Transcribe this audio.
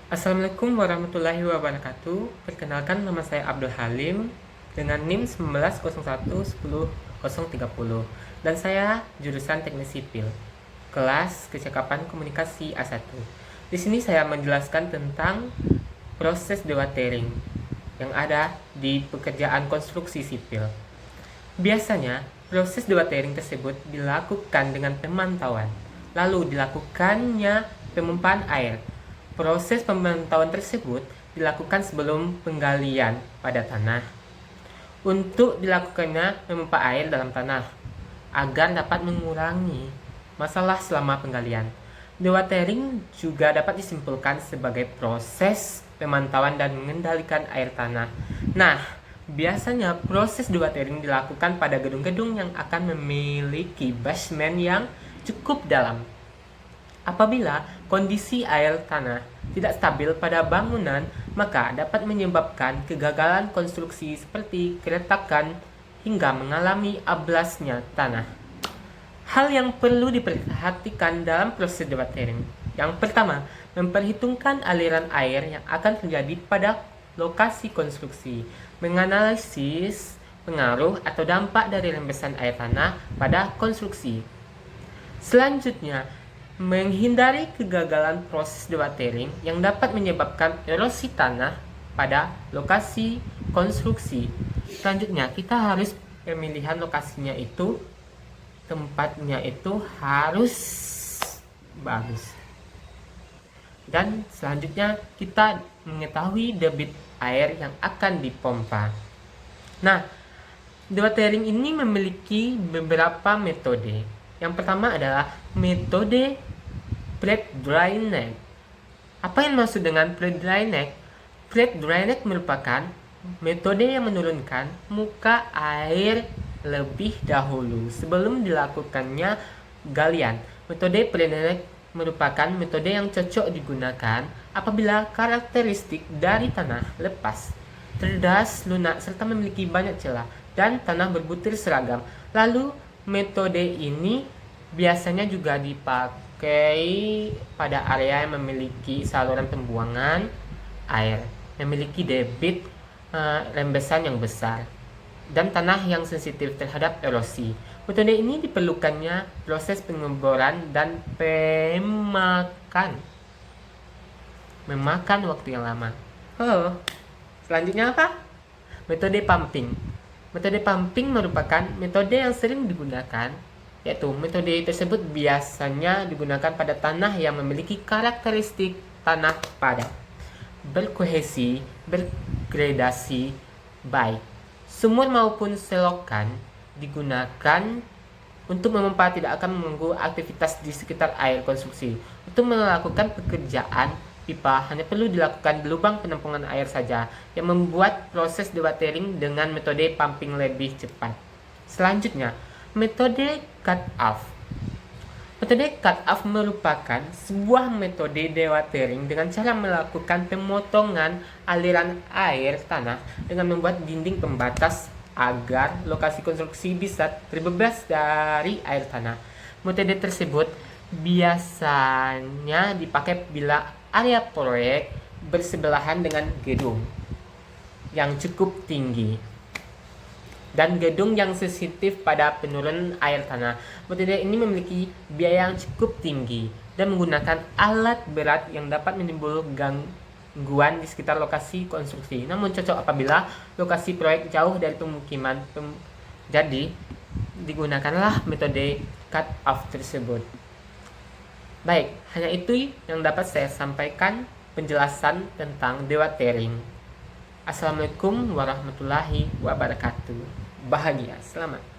Assalamualaikum warahmatullahi wabarakatuh. Perkenalkan, nama saya Abdul Halim dengan NIM 1901110030 dan saya jurusan Teknik Sipil, kelas Kecakapan Komunikasi A1. Di sini saya menjelaskan tentang proses dewatering yang ada di pekerjaan konstruksi sipil. Biasanya, proses dewatering tersebut dilakukan dengan pemantauan, lalu dilakukannya pemompaan air. Proses pemantauan tersebut dilakukan sebelum penggalian pada tanah. Untuk dilakukannya memompa air dalam tanah agar dapat mengurangi masalah selama penggalian. Dewatering juga dapat disimpulkan sebagai proses pemantauan dan mengendalikan air tanah. Nah, biasanya proses dewatering dilakukan pada gedung-gedung yang akan memiliki basement yang cukup dalam. Apabila kondisi air tanah tidak stabil pada bangunan, maka dapat menyebabkan kegagalan konstruksi seperti keretakan hingga mengalami amblasnya tanah. Hal yang perlu diperhatikan dalam proses dewatering. Yang pertama, memperhitungkan aliran air yang akan terjadi pada lokasi konstruksi, menganalisis pengaruh atau dampak dari rembesan air tanah pada konstruksi. Selanjutnya, menghindari kegagalan proses dewatering yang dapat menyebabkan erosi tanah pada lokasi konstruksi. Selanjutnya, kita harus pemilihan lokasinya itu, tempatnya itu harus bagus. Dan selanjutnya, kita mengetahui debit air yang akan dipompa. Nah, dewatering ini memiliki beberapa metode. Yang pertama adalah metode plate dry neck. Apa yang maksud dengan plate dry neck? Plate dry neck merupakan metode yang menurunkan muka air lebih dahulu sebelum dilakukannya galian. Metode plate dry neck merupakan metode yang cocok digunakan apabila karakteristik dari tanah lepas, cerdas, lunak, serta memiliki banyak celah dan tanah berbutir seragam. Lalu metode ini biasanya juga dipakai pada area yang memiliki saluran pembuangan air, memiliki debit rembesan yang besar, dan tanah yang sensitif terhadap erosi. Metode ini diperlukannya proses pengeboran dan memakan waktu yang lama. Selanjutnya apa? Metode pumping. Metode pumping merupakan metode yang sering digunakan, yaitu metode tersebut biasanya digunakan pada tanah yang memiliki karakteristik tanah padat, berkohesi, bergradasi baik. Sumur maupun selokan digunakan untuk memompa tidak akan mengganggu aktivitas di sekitar air konstruksi. Untuk melakukan pekerjaan pipa hanya perlu dilakukan di lubang penampungan air saja, yang membuat proses dewatering dengan metode pumping lebih cepat. Selanjutnya, metode cut-off. Metode cut-off merupakan sebuah metode dewatering dengan cara melakukan pemotongan aliran air tanah dengan membuat dinding pembatas agar lokasi konstruksi bisa terbebas dari air tanah. Metode tersebut biasanya dipakai bila area proyek bersebelahan dengan gedung yang cukup tinggi dan gedung yang sensitif pada penurunan air tanah. Metode ini memiliki biaya yang cukup tinggi dan menggunakan alat berat yang dapat menimbulkan gangguan di sekitar lokasi konstruksi. Namun cocok apabila lokasi proyek jauh dari pemukiman. Jadi, digunakanlah metode cut-off tersebut. Baik, hanya itu yang dapat saya sampaikan penjelasan tentang dewatering. Assalamualaikum warahmatullahi wabarakatuh. Bahagia, selamat.